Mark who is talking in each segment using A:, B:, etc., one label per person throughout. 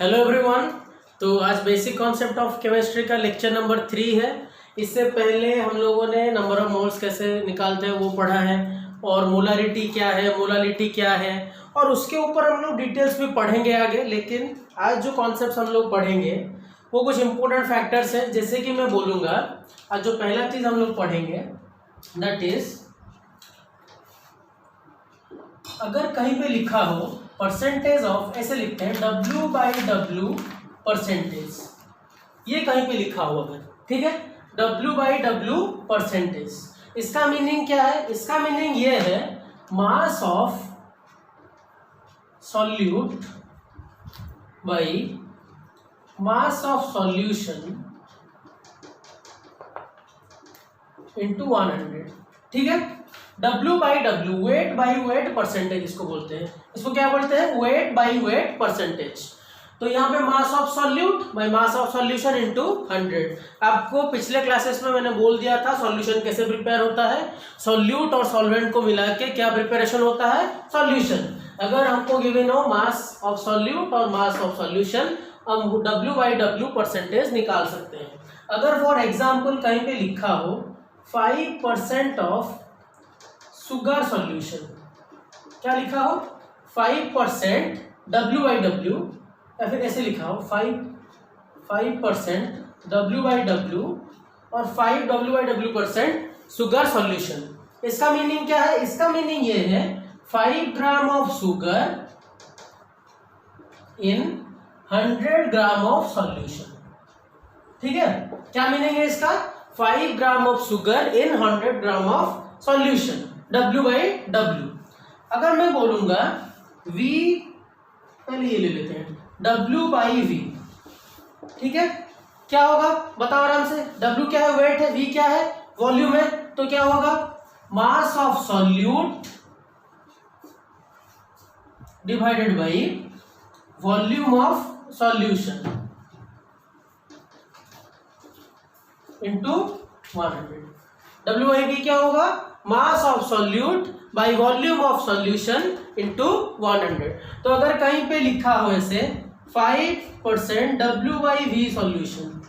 A: Hello everyone. तो आज basic concept of chemistry का लेक्चर नंबर 3 है। इससे पहले हम लोगों ने नंबर ऑफ मोल्स कैसे निकालते हैं वो पढ़ा है, और मोलारिटी क्या है, मोलालिटी क्या है, और उसके ऊपर हम लोग डिटेल्स भी पढ़ेंगे आगे। लेकिन आज जो कॉन्सेप्ट हम लोग पढ़ेंगे वो कुछ इंपॉर्टेंट फैक्टर्स हैं। जैसे कि मैं बोलूँगा, आज जो पहला चीज़ हम लोग पढ़ेंगे दैट इज, अगर कहीं पे लिखा हो परसेंटेज ऑफ, ऐसे लिखते हैं W/W परसेंटेज, ये कहीं पे लिखा हो अगर, ठीक है, W/W परसेंटेज, इसका मीनिंग क्या है? इसका मीनिंग ये है mass of solute by mass of solution into 100, ठीक है। W/W, weight by wait percentage इसको बोलते हैं। इसको क्या बोलते हैं? Weight by wait percentage. तो यहाँ पे mass of solute by mass of solution into 100। आपको पिछले क्लासेस में मैंने बोल दिया था सॉल्यूशन कैसे प्रिपेयर होता है। सॉल्यूट और सॉल्वेंट को मिला के क्या प्रिपरेशन होता है? सॉल्यूशन। अगर हमको गिवन हो मास ऑफ सॉल्यूट और मास ऑफ सॉल्यूशन, हम W/W परसेंटेज निकाल सकते हैं। अगर फॉर एग्जाम्पल कहीं पे लिखा हो 5% ऑफ सुगर सॉल्यूशन, क्या लिखा हो? 5% W/W, या फिर ऐसे लिखा हो 5% W/W और 5 W/W% सुगर सॉल्यूशन। इसका मीनिंग क्या है? इसका मीनिंग ये है 5 gram of sugar in 100 gram of solution, ठीक है। क्या मीनिंग है इसका? 5 gram of sugar in 100 gram of solution, W/W। अगर मैं बोलूंगा V, पहले ये ले लेते हैं, W/V, ठीक है, क्या होगा बताओ आराम से। W क्या है? वेट है। V क्या है? वॉल्यूम है। तो क्या होगा? Mass of solute divided by volume of solution into 100। W/V क्या होगा? Mass of solute by volume of solution into 100। तो अगर कहीं पे लिखा हो ऐसे 5% W/V सॉल्यूशन,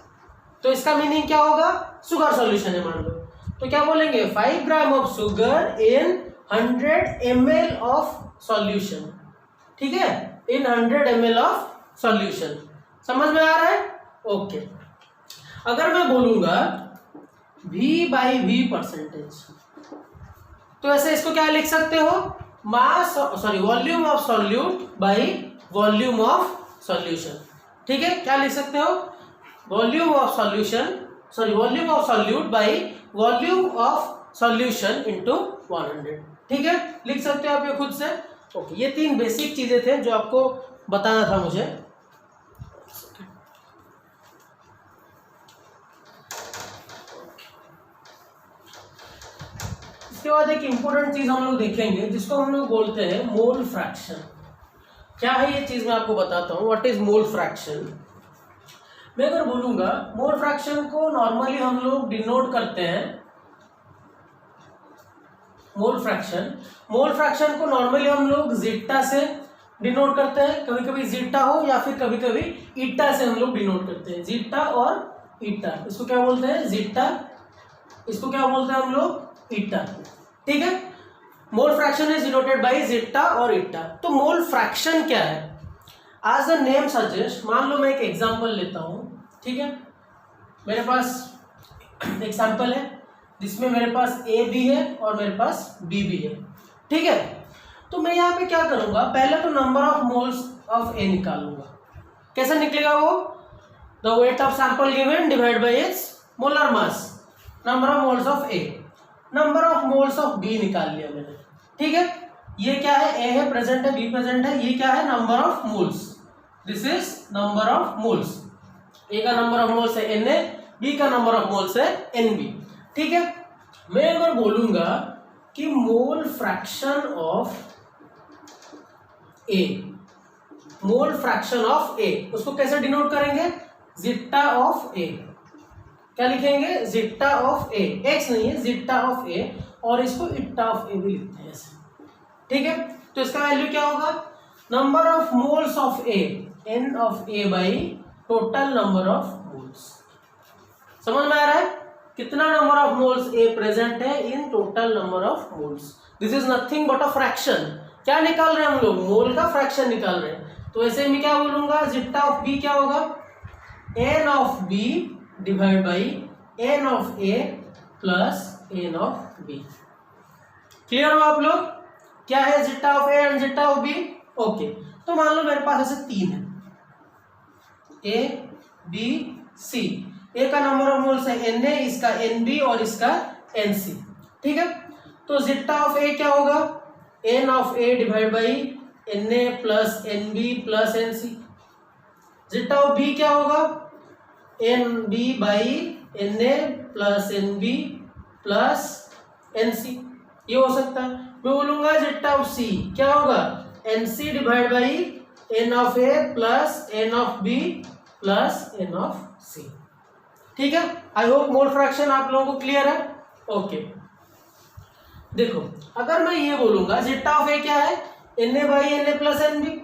A: तो इसका मीनिंग क्या होगा? शुगर सॉल्यूशन है मान लो। तो क्या बोलेंगे? 5 gram of sugar in 100 ml of solution, ठीक है, इन 100 ml ऑफ सॉल्यूशन। समझ में आ रहा है? ओके। अगर मैं बोलूंगा V/V परसेंटेज, तो ऐसे इसको क्या लिख सकते हो? Volume of solute by volume of solution, ठीक है। क्या लिख सकते हो? Volume of solute by volume of solution into 100, ठीक है, लिख सकते हो आप ये खुद से। ओके, ये 3 बेसिक चीजें थे जो आपको बताना था मुझे। इसके बाद एक इंपॉर्टेंट चीज हम लोग देखेंगे जिसको हम लोग बोलते हैं मोल फ्रैक्शन। क्या है ये चीज? मैं आपको बताता हूँ। What is mole fraction? मैं अगर बोलूंगा मोल फ्रैक्शन को नॉर्मली हम लोग डिनोट करते हैं, मोल फ्रैक्शन को नॉर्मली हम लोग जीटा से डिनोट करते हैं। कभी कभी जीटा हो या फिर कभी कभी ईटा से हम लोग डिनोट करते हैं। जीटा और ईटा, इसको क्या बोलते हैं? जीटा। इसको क्या बोलते हैं हम लोग? ईटा, ठीक है। Mole fraction is denoted by zeta और ईटा। तो मोल फ्रैक्शन क्या है? एज द नेम सजेस्ट, मान लो मैं एक एग्जांपल लेता हूं, ठीक है। मेरे पास एग्जांपल है जिसमें मेरे पास A भी है और मेरे पास B भी है, ठीक है। तो मैं यहाँ पे क्या करूंगा? पहले तो number of moles of A निकालूंगा। कैसे निकलेगा वो? The weight of sample given divide by it's molar mass, number of moles of A। Number of moles of B निकाल लिया मैंने, ठीक है। ये क्या है? A है, प्रेजेंट है, B प्रेजेंट है। ये क्या है? Number of moles. This is number of moles. A का नंबर ऑफ मोल्स है Na, B का नंबर ऑफ मोल्स है Nb, ठीक है। मैं अगर बोलूंगा कि mole fraction of A, mole fraction of A, उसको कैसे डिनोट करेंगे? Zeta of A। क्या लिखेंगे? जीटा ऑफ A, x नहीं है, जीटा ऑफ A, और इसको इट्टा ऑफ A भी लिखते हैं ऐसे, ठीक है। तो इसका वैल्यू क्या होगा? Number of moles of A n of a by total number of moles. समझ में आ रहा है कितना number of moles a present है in total number of moles. This is nothing but a fraction. क्या निकाल रहे हैं हम लोग? मोल का फ्रैक्शन निकाल रहे हैं। तो ऐसे में क्या बोलूंगा, जिट्टा ऑफ b क्या होगा, n of b divide by n of a plus n of b। Clear हो आप लोग? क्या है zeta of a and zeta of b? Okay, तो मान लो मेरे पास ऐसे तीन है, a b c। a का नंबर ऑफ मोल्स है na, इसका nb और इसका nc। ठीक है, तो जिट्टा ऑफ a क्या होगा, n of a divide by na plus nb plus nc। Zeta of b क्या होगा, nb by na plus nb plus nc। ये हो सकता है। मैं बोलूंगा जिट्टा ऑफ c क्या होगा, nc divide by n of a plus n of b plus n of c। ठीक है, आई होप मोल फ्रैक्शन आप लोगों को क्लियर है। ओके, देखो अगर मैं ये बोलूंगा जिट्टा ऑफ a क्या है, na by na plus nb।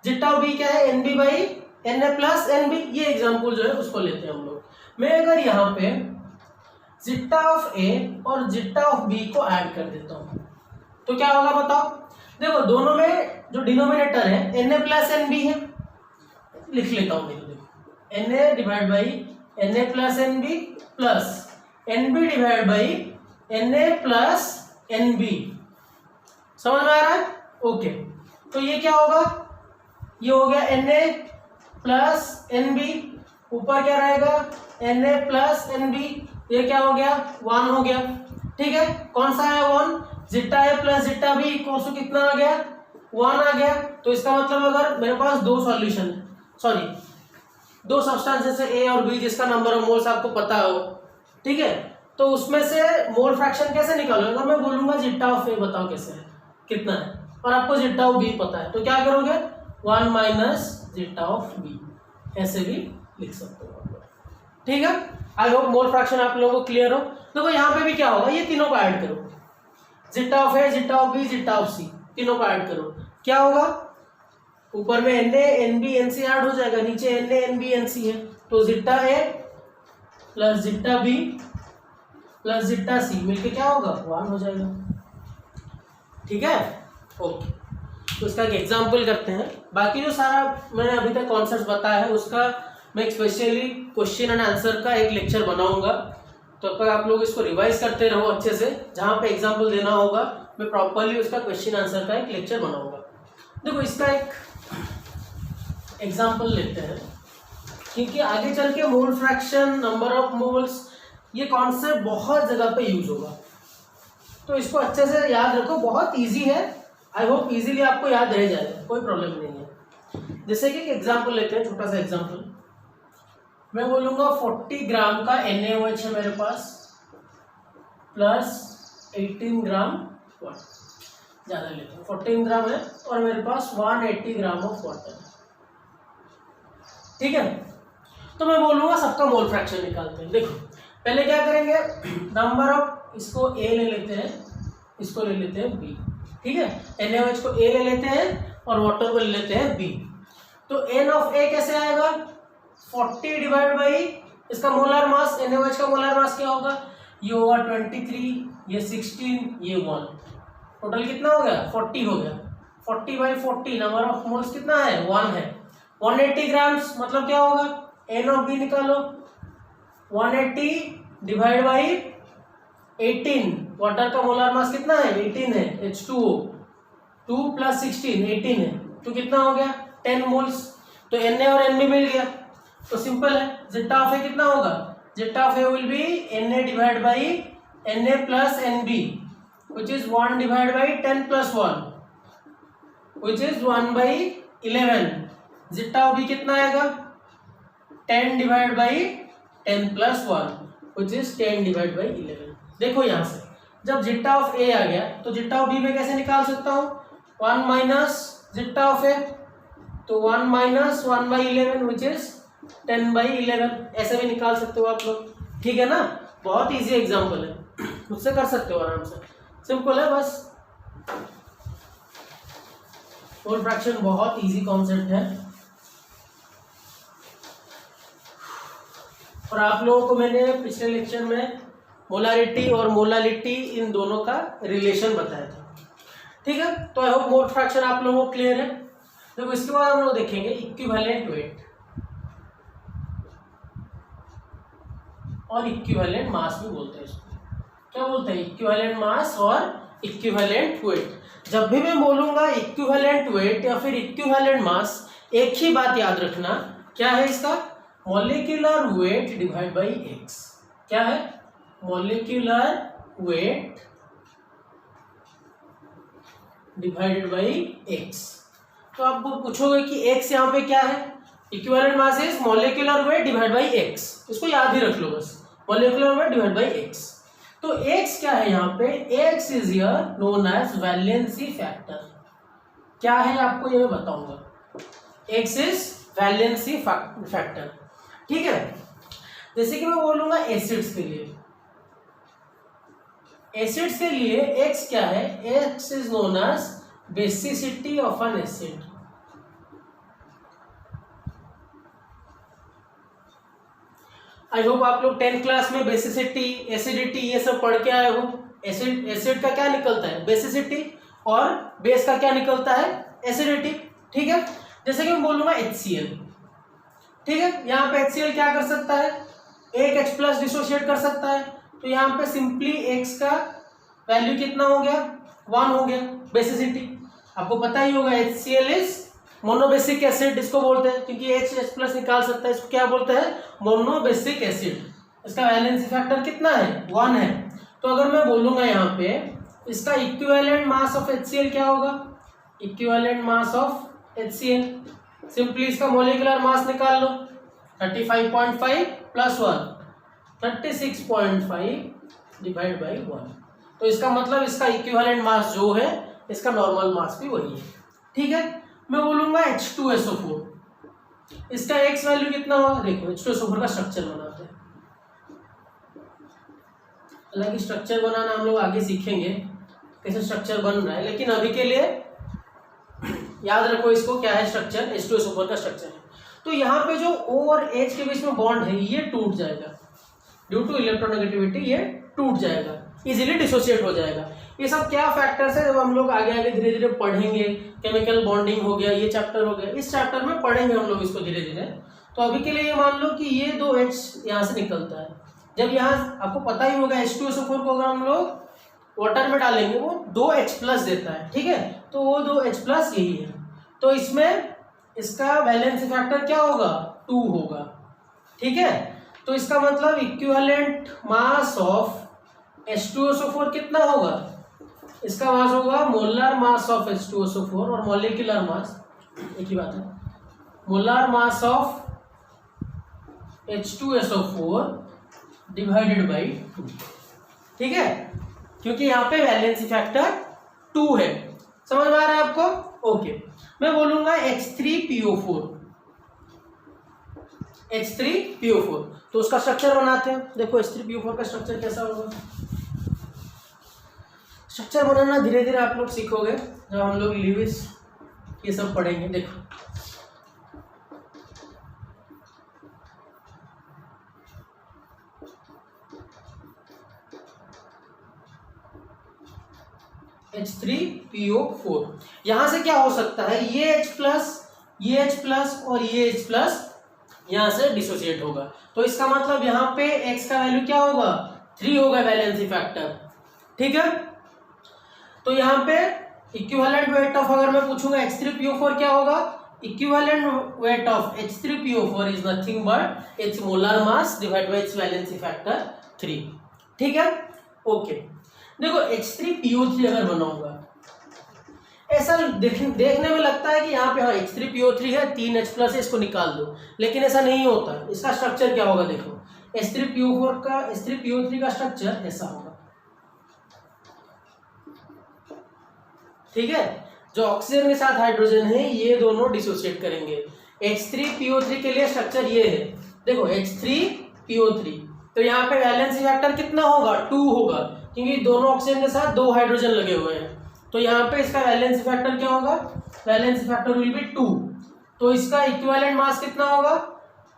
A: Zeta of b क्या है, nb by na plus nb। ये एग्जांपल जो है उसको लेते हैं हम लोग। मैं अगर यहाँ पे जिट्टा ऑफ a और जिट्टा ऑफ b को ऐड कर देता हूँ तो क्या होगा बताओ। देखो दोनों में जो डिनोमिनेटर है na प्लस nb है, लिख लेता हूँ। देखो na divide by na plus nb plus nb divide by na plus nb। समझ में आ रहा है? ओके, तो ये क्या होगा, ये हो गया na प्लस nb, ऊपर क्या रहेगा na प्लस nb। ये क्या हो गया, 1 हो गया। ठीक है, कौन सा है 1, zeta a plus zeta b equal to कितना आ गया, 1 आ गया। तो इसका मतलब अगर मेरे पास दो सॉल्यूशन, सॉरी दो सब्सटेंसेस है a और b जिसका नंबर ऑफ मोल्स आपको पता हो, ठीक है, तो उसमें से मोल फ्रैक्शन कैसे निकालोगे। मैं बोलूंगा जिट्टा ऑफ a बताओ कैसे है, कितना है, और आपको जिट्टा ऑफ b पता है, तो क्या करोगे 1 माइनस जिट्टा ऑफ b, ऐसे भी लिख सकते हो। ठीक है, आई होप मोल फ्रैक्शन आप लोगों को क्लियर हो। देखो यहाँ पे भी क्या होगा, ये तीनों को ऐड करो, zeta of a, zeta of b, zeta of c, तीनों को ऐड करो। क्या होगा, ऊपर में na nb nc ऐड हो जाएगा, नीचे na nb nc है, तो zeta a plus zeta b plus zeta c मिलके क्या होगा 1 हो जाएगा। ठीक है, ओके, तो इसका एक एग्जांपल करते हैं। बाकी जो सारा मैंने अभी तक कॉन्सेप्ट बताया है उसका मैं एक स्पेशली क्वेश्चन एंड आंसर का एक लेक्चर बनाऊंगा, तो अब तक आप लोग इसको रिवाइज करते रहो अच्छे से। जहाँ पे एग्जांपल देना होगा मैं प्रॉपरली उसका क्वेश्चन आंसर का एक लेक्चर बनाऊंगा। देखो इसका एक एग्जांपल लेते हैं, क्योंकि आगे चल के mole fraction, number of moles, ये कॉन्सेप्ट बहुत जगह पे यूज होगा, तो इसको अच्छे से याद रखो। बहुत इजी है, आई होप इजीली आपको याद रह जाएगा, कोई प्रॉब्लम नहीं है। जैसे कि एक एग्जांपल लेते हैं, छोटा सा एग्जांपल। मैं बोलूँगा 40 ग्राम का NaOH है मेरे पास, प्लस 18 ग्राम वाटर, ज़्यादा लेते हैं, 14 ग्राम है, और मेरे पास 180 ग्राम ऑफ वाटर है। ठीक है, तो मैं बोलूँगा सबका मोल फ्रैक्शन निकालते हैं। देखो पहले क्या करेंगे, नंबर ऑफ, इसको A ले लेते हैं, इसको ले लेते हैं B। ठीक है, NaOH को A ले लेते हैं और वाटर को ले लेते हैं B। तो N ऑफ A कैसे आएगा, 40 डिवाइड बाई इसका मोलर मास, NaOH का मोलर मास क्या होगा, ये होगा 23, ये 16, ये 1, टोटल कितना हो गया 40 हो गया। 40 बाई 40 नंबर ऑफ मोल्स कितना है 1 है। 180 ग्राम्स मतलब क्या होगा, N ऑफ B निकालो, 180 डिवाइड बाई 18, वाटर का मोलर मास कितना है 18 है, H2O, 2 प्लस 16 18 है, तो कितना हो गया 10 मोल्स। तो Na और Nb मिल गया, तो सिंपल है। जिट्टा ऑफ A कितना होगा, zeta of A will be Na divide by Na plus Nb, which is 1 divided by 10 plus 1, which is 1 by 11। Jitta of B कितना आएगा 10 divide by 10 plus 1, which is 10 divide by 11। देखो यहाँ से जब Jitta of A आ गया तो जिट्टा ऑफ B में कैसे निकाल सकता हूँ, 1 माइनस जिट्टा ऑफ A, तो 1 minus 1 by 11 which is 10 by 11, ऐसे भी निकाल सकते हो आप लोग। ठीक है ना, बहुत इजी एग्जांपल है, मुझसे कर सकते हो आराम से, सिंपल है बस। मोल फ्रैक्शन बहुत इजी कॉन्सेप्ट है, और आप लोगों को मैंने पिछले लेक्चर में मोलारिटी और मोलालिटी इन दोनों का रिलेशन बताया था, ठीक है। तो आई होप मोल फ्रैक्शन आप लोगों को क्लियर है। देखो इसके बाद हम लोग देखेंगे इक्विवेलेंट वेट और इक्विवेलेंट मास भी बोलते हैं इसको। क्या बोलते हैं? इक्विवेलेंट मास और इक्विवेलेंट वेट। जब भी मैं बोलूंगा इक्विवेलेंट वेट या फिर इक्विवेलेंट मास, एक ही बात याद रखना, क्या है इसका? Molecular weight divide by X. क्या है? Molecular weight divided by X. तो आप पूछोगे कि एक्स यहाँ पे क्या है? Equivalent mass is molecular weight divide by X. इसको याद ही रख लो बस, molecular weight divide by X. तो एक्स क्या है यहाँ पे? X is here known as valency factor. क्या है आपको ये मैं बताऊंगा। एक्स इज वैलेंसी फैक्टर, ठीक है। जैसे कि मैं बोलूंगा एसिड्स के लिए, एसिड्स के लिए एक्स क्या है? X is known as basicity of an acid. I hope आप लोग 10th क्लास में बेसिसिटी, एसिडिटी ये सब पढ़ के आए हो। एसिड का क्या निकलता है? बेसिसिटी, और बेस का क्या निकलता है? एसिडिटी, ठीक है। जैसे कि मैं बोलूंगा HCl, ठीक है। यहाँ पे HCl क्या कर सकता है? एक H प्लस डिसोशिएट कर सकता है। तो यहाँ पे सिंपली X का वैल्यू कितना हो गया? 1 हो गया, बेसिसिटी। आपको पता ही होगा HCl इज मोनोबेसिक एसिड इसको बोलते हैं, क्योंकि H प्लस निकाल सकता है। इसको क्या बोलते हैं? Monobasic acid. इसका वैलेंसी फैक्टर कितना है? 1 है। तो अगर मैं बोलूंगा यहाँ पे इसका इक्विवेलेंट मास ऑफ HCl क्या होगा? Equivalent mass of HCl, simply इसका मॉलिक्यूलर मास निकाल लो। 35.5 प्लस 1, 36.5 डिवाइड बाई 1। तो इसका मतलब इसका इक्विवेलेंट मास जो है, इसका नॉर्मल मास भी वही है, ठीक है। मैं बोलूंगा H2SO4, इसका एक्स वैल्यू कितना होगा? देखो H2SO4 का स्ट्रक्चर बनाते हैं। हालांकि स्ट्रक्चर बनाना हम लोग आगे सीखेंगे कैसे स्ट्रक्चर बन रहा है, लेकिन अभी के लिए याद रखो इसको, क्या है स्ट्रक्चर? H2SO4 का स्ट्रक्चर है। तो यहाँ पे जो O और H के बीच में बॉन्ड है ये टूट जाएगा, ड्यू टू इलेक्ट्रोनेगेटिविटी ये टूट जाएगा, इजीली डिसोसिएट हो जाएगा। ये सब क्या फैक्टर्स है, जब हम लोग आगे आगे धीरे धीरे पढ़ेंगे। केमिकल बॉन्डिंग हो गया, ये चैप्टर हो गया, इस चैप्टर में पढ़ेंगे हम लोग इसको धीरे धीरे। तो अभी के लिए ये मान लो कि ये 2 H यहाँ से निकलता है। जब यहाँ आपको पता ही होगा H2SO4 को अगर हम लोग वाटर में डालेंगे वो 2 H प्लस देता है, ठीक है। तो वो 2 H प्लस यही है। तो इसमें इसका वैलेंसी फैक्टर क्या होगा? 2 होगा, ठीक है। तो इसका मतलब इक्विवेलेंट मास ऑफ H2SO4 कितना होगा? इसका मास होगा मोलर मास ऑफ H2SO4, और मॉलिक्यूलर मास एक ही बात है, molar mass of H2SO4 divided by 2, ठीक है। क्योंकि यहाँ पे वैलेंसी फैक्टर 2 है। समझ में आ रहा है आपको? ओके। मैं बोलूंगा H3PO4, H3PO4। तो उसका स्ट्रक्चर बनाते हैं। देखो H3PO4 का स्ट्रक्चर कैसा होगा। स्ट्रक्चर बनाना धीरे धीरे आप लोग सीखोगे जब हम लोग ल्यूइस ये सब पढ़ेंगे। देखो H3PO4, यहां से क्या हो सकता है? ये H प्लस, ये H प्लस और ये H प्लस यहां से डिसोसिएट होगा। तो इसका मतलब यहाँ पे X का वैल्यू क्या होगा? 3 होगा वैलेंसी फैक्टर, ठीक है। तो यहाँ पे इक्विवेलेंट वेट ऑफ, अगर मैं पूछूंगा H3PO4 क्या होगा? Equivalent weight of H3PO4 is nothing but it's molar mass divide bye it's valency factor 3, ठीक है। ओके, देखो H3PO3 अगर बनाऊंगा, ऐसा देखने में लगता है कि यहाँ पे हाँ H3PO3 है, 3 H प्लस है, इसको निकाल दो, लेकिन ऐसा नहीं होता। इसका स्ट्रक्चर क्या होगा? देखो H3PO3 का स्ट्रक्चर ऐसा होगा, ठीक है। जो ऑक्सीजन के साथ हाइड्रोजन है ये दोनों डिसोसिएट करेंगे। H3PO3 के लिए स्ट्रक्चर ये है, देखो H3PO3। तो यहाँ पे वैलेंसी फैक्टर कितना होगा? 2 होगा, क्योंकि दोनों ऑक्सीजन के साथ 2 हाइड्रोजन लगे हुए हैं। तो यहाँ पे इसका वैलेंसी फैक्टर क्या होगा? Valency factor will be 2। तो इसका इक्विवेलेंट मास कितना होगा?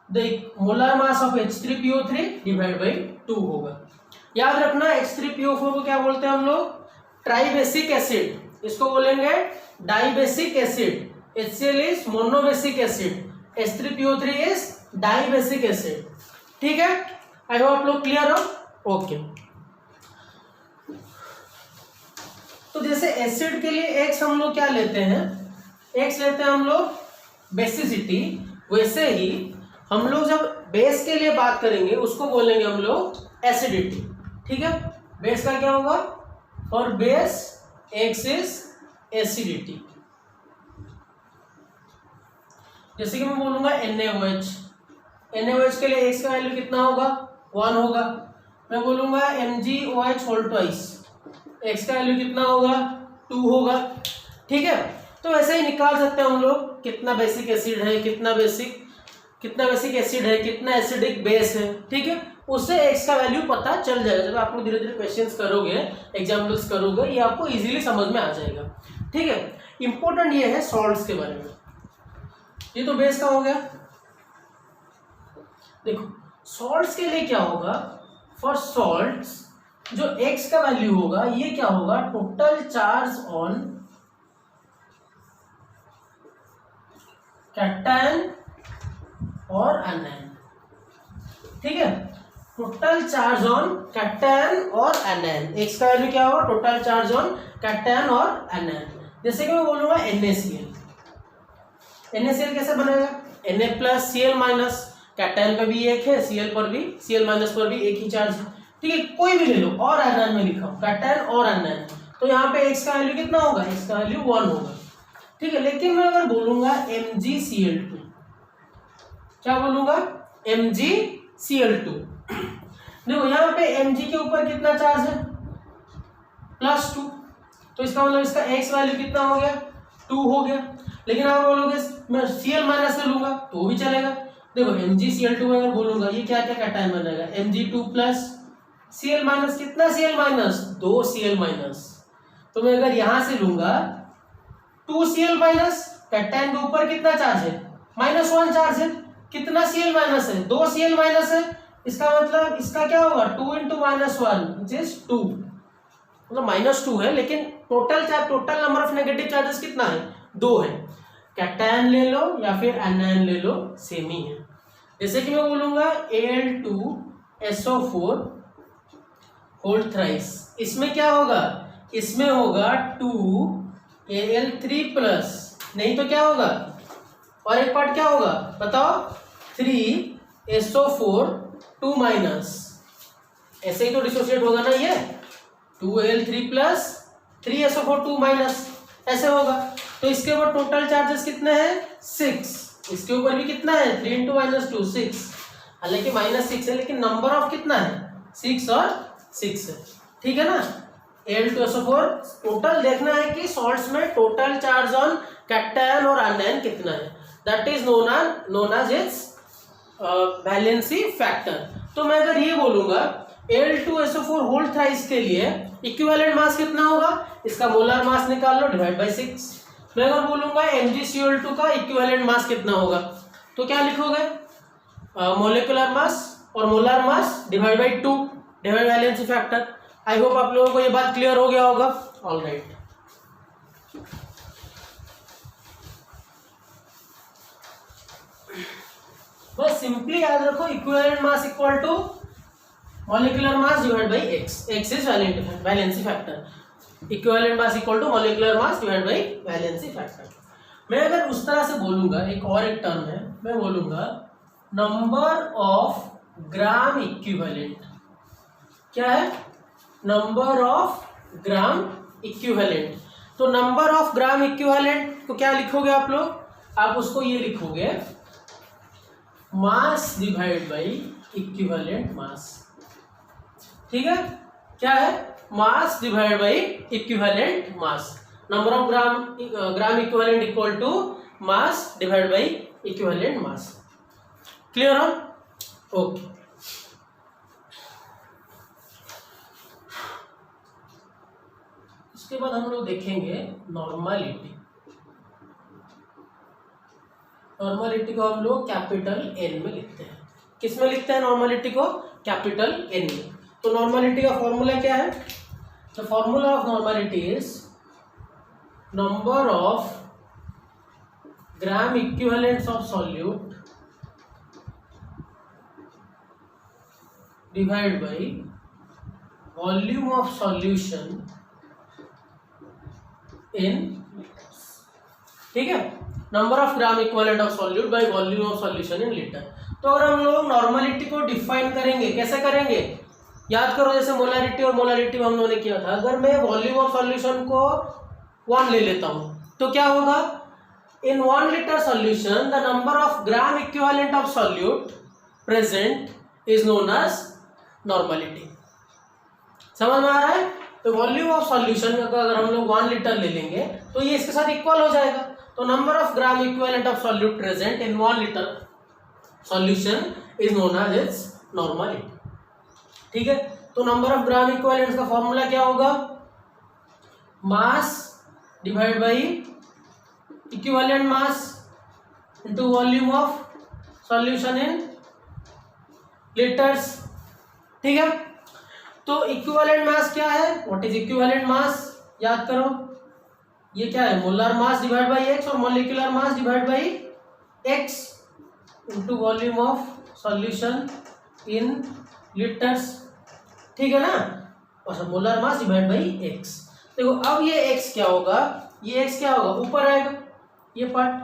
A: The molar mass of H3PO3 divide by 2 होगा। याद रखना H3PO4 को क्या बोलते हैं हम लोग, ट्राइबेसिक एसिड, इसको बोलेंगे dibasic acid. HCl is monobasic acid, H3PO3 is dibasic acid. ठीक है, आई होप आप लोग क्लियर हो। ओके, तो जैसे एसिड के लिए X हम लोग क्या लेते हैं, X लेते हैं हम लोग बेसिसिटी, वैसे ही हम लोग जब बेस के लिए बात करेंगे उसको बोलेंगे हम लोग एसिडिटी। ठीक है, बेस का क्या होगा, for base X is acidity. जैसे कि मैं बोलूंगा NaOH, NaOH के लिए X का वैल्यू कितना होगा, 1 होगा। मैं बोलूंगा MgOH होल ट्वाइस, X का वैल्यू कितना होगा, 2 होगा। ठीक है, तो ऐसे ही निकाल सकते हैं हम लोग कितना बेसिक एसिड है, कितना बेसिक एसिड है, कितना एसिडिक बेस है। ठीक है, उससे X का वैल्यू पता चल जाएगा। जब आप लोग धीरे धीरे क्वेश्चंस करोगे, एग्जाम्पल्स करोगे, ये आपको इजीली समझ में आ जाएगा। ठीक है, इंपॉर्टेंट ये है सॉल्ट्स के बारे में। ये तो बेस का हो गया। देखो सॉल्ट्स के लिए क्या होगा, फॉर सॉल्ट्स जो X का वैल्यू होगा ये क्या होगा, टोटल चार्ज ऑन कैटायन और एनायन। ठीक है, टोटल चार्ज ऑन कैटायन और एनायन, X का वैल्यू क्या होगा, टोटल चार्ज ऑन कैटायन और एनायन। जैसे कि मैं बोलूंगा NaCl, NaCl कैसे बनेगा, Na plus Cl minus, cation पे भी एक है, Cl पर भी, Cl माइनस पर भी एक ही चार्ज है। ठीक है, कोई भी ले लो, और एनायन में लिखा हूं कैटायन और एनायन, तो यहाँ पे X का वैल्यू कितना होगा, X का वैल्यू 1 होगा। ठीक है, लेकिन मैं अगर बोलूंगा MgCl2, क्या बोलूंगा, MgCl2, देखो यहाँ पे Mg के ऊपर कितना चार्ज है, +2, तो इसका मतलब इसका X वैल्यू कितना हो गया, 2 हो गया। लेकिन आप बोलोगे मैं Cl माइनस से लूंगा तो भी चलेगा। देखो MgCl2 अगर बोलूंगा ये क्या क्या कैटायन बनेगा, Mg2 प्लस Cl माइनस, कितना Cl माइनस, 2 Cl माइनस, तो मैं अगर यहां से लूंगा 2 Cl माइनस, कैटायन के ऊपर कितना चार्ज है, -1 चार्ज है, कितना Cl माइनस है, 2 Cl माइनस है, इसका मतलब इसका क्या होगा, 2 × -1 विच इज 2, मतलब -2 है, लेकिन total number of negative charges कितना है, 2 है। कैटायन ले लो या फिर एनायन ले लो, सेम ही है। जैसे कि मैं बोलूंगा Al2SO4 होल थ्राइस, इसमें क्या होगा, इसमें होगा 2Al3 प्लस, नहीं तो क्या होगा, और एक पार्ट क्या होगा बताओ, 3SO4 2 माइनस, ऐसे ही तो डिसोसिएट होगा ना ये, 2Al3 प्लस 3SO4 2 माइनस, ऐसे होगा। तो इसके ऊपर टोटल चार्जेस कितने हैं, 6, इसके ऊपर भी कितना है, 3 × -2 6, हालांकि -6 है लेकिन नंबर ऑफ कितना है, 6 और 6 है। ठीक है ना, Al2SO4 टोटल देखना है कि सॉल्ट्स में टोटल चार्ज ऑन कैटायन और एनायन कितना है, that is known as its valency factor. तो मैं अगर ये बोलूंगा Al2SO4 होल थ्राइस के लिए इक्विवेलेंट मास कितना होगा, इसका मोलर मास निकाल लो, डिवाइड बाय 6। मैं अगर बोलूंगा MgCl2 का इक्विवेलेंट मास कितना होगा, तो क्या लिखोगे, मोलिकुलर मास और molar mass divide bye 2, divide valency factor. आई होप आप लोगों को ये बात क्लियर हो गया होगा। ऑल राइट, बस सिंपली याद रखो, equivalent mass equal to molecular mass divide by x, x is valency factor, equivalent mass equal to molecular mass divide by valency factor. मैं अगर उस तरह से बोलूंगा, एक और एक टर्म है, मैं बोलूंगा नंबर ऑफ ग्राम इक्विवेलेंट, क्या है, नंबर ऑफ ग्राम इक्विवेलेंट। तो नंबर ऑफ ग्राम इक्विवेलेंट को क्या लिखोगे आप लोग, आप उसको ये लिखोगे mass divide by equivalent mass. ठीक है, क्या है, mass divide by equivalent mass, number of gram equivalent equal to mass divide by equivalent mass. Clear हो, ओके। इसके बाद हम लोग देखेंगे नॉर्मलिटी। नॉर्मलिटी को हम लोग कैपिटल एन में लिखते हैं। किस में लिखते हैं नॉर्मलिटी को? कैपिटल एन में। तो नॉर्मलिटी का फॉर्मूला क्या है? The formula of normality is number of gram equivalents of solute divide by volume of solution इन, ठीक है, number of gram equivalent of solute by volume of solution in litre. तो अगर हम लोग नॉर्मलिटी को डिफाइन करेंगे, कैसे करेंगे? याद करो, जैसे मोलारिटी और मोलारिटी हम लोगों ने किया था। अगर मैं वॉल्यूम ऑफ सॉल्यूशन को 1 ले लेता हूं तो क्या होगा? In 1 litre solution the number of gram equivalent of solute present is known as normality. समझ में आ रहा है? तो वॉल्यूम ऑफ सॉल्यूशन का अगर हम लोग 1 लीटर ले लेंगे तो ये इसके साथ इक्वल हो जाएगा। तो number of gram equivalent of solute present in 1 litre solution is known as its normality. ठीक है, तो नंबर ऑफ ग्राम इक्विवेलेंट्स का फॉर्मूला क्या होगा? Mass divide by equivalent mass into volume of solution in litres. ठीक है, तो equivalent mass क्या है? What is equivalent mass? याद करो, ये क्या है? Molar mass divide by x और molecular mass divide by x into volume of solution in litres. ठीक है ना? और molar mass divide by x. देखो अब ये एक्स क्या होगा? ये एक्स क्या होगा? ऊपर आएगा ये पार्ट,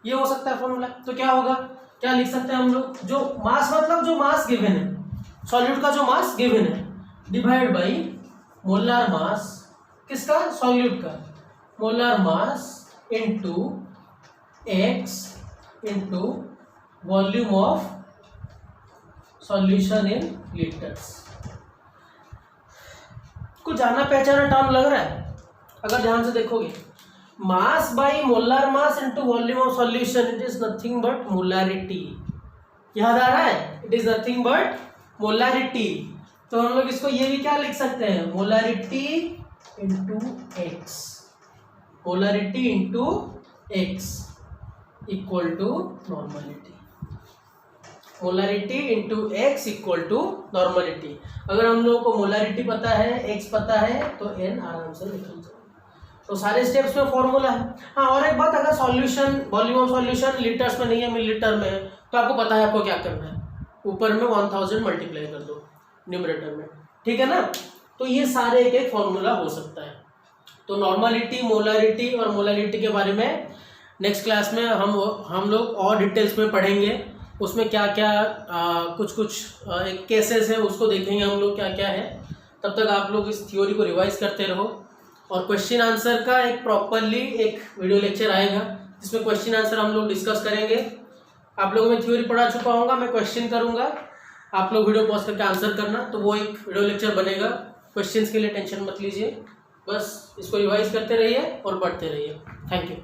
A: ये हो सकता है फॉर्मूला। तो क्या होगा? क्या लिख सकते हैं हम लोग? जो मास मतलब जो मास गिवन है, सॉल्यूट का जो मास गिवन है, डिवाइड बाई मोलर मास, किसका? सॉल्यूट का। Molar mass into x into volume of solution in litres. कुछ जाना पहचाना टर्म लग रहा है? अगर ध्यान से देखोगे, mass by molar mass into volume of solution, it is nothing but molarity. याद आ रहा है? It is nothing but molarity. तो हम लोग इसको ये भी क्या लिख सकते हैं? Molarity into X, molarity into X equal to normality. Molarity into X equal to normality. अगर हम लोगों को मोलारिटी पता है, एक्स पता है, तो एन आराम से निकल जाए। तो सारे स्टेप्स में फॉर्मूला है। हाँ, और एक बात, अगर solution volume of solution litres में नहीं है, मिलीलीटर में है, तो आपको पता है आपको क्या करना है। ऊपर में 1000 मल्टीप्लाई कर दो न्यूमरेटर में। ठीक है ना? तो ये सारे एक एक फॉर्मूला हो सकता है। तो नॉर्मलिटी, मोलारिटी और मोलारिटी के बारे में नेक्स्ट क्लास में हम लोग और डिटेल्स में पढ़ेंगे। उसमें क्या क्या कुछ एक केसेस है, उसको देखेंगे हम लोग क्या क्या है। तब तक आप लोग इस थ्योरी को रिवाइज करते रहो। और क्वेश्चन आंसर का एक प्रॉपरली एक वीडियो लेक्चर आएगा जिसमें क्वेश्चन आंसर हम लोग डिस्कस करेंगे। आप लोगों में थ्योरी पढ़ा चुका होगा, मैं क्वेश्चन करूंगा, आप लोग वीडियो पॉज करके आंसर करना। तो वो एक वीडियो लेक्चर बनेगा। क्वेश्चंस के लिए टेंशन मत लीजिए, बस इसको रिवाइज करते रहिए और पढ़ते रहिए। Thank you.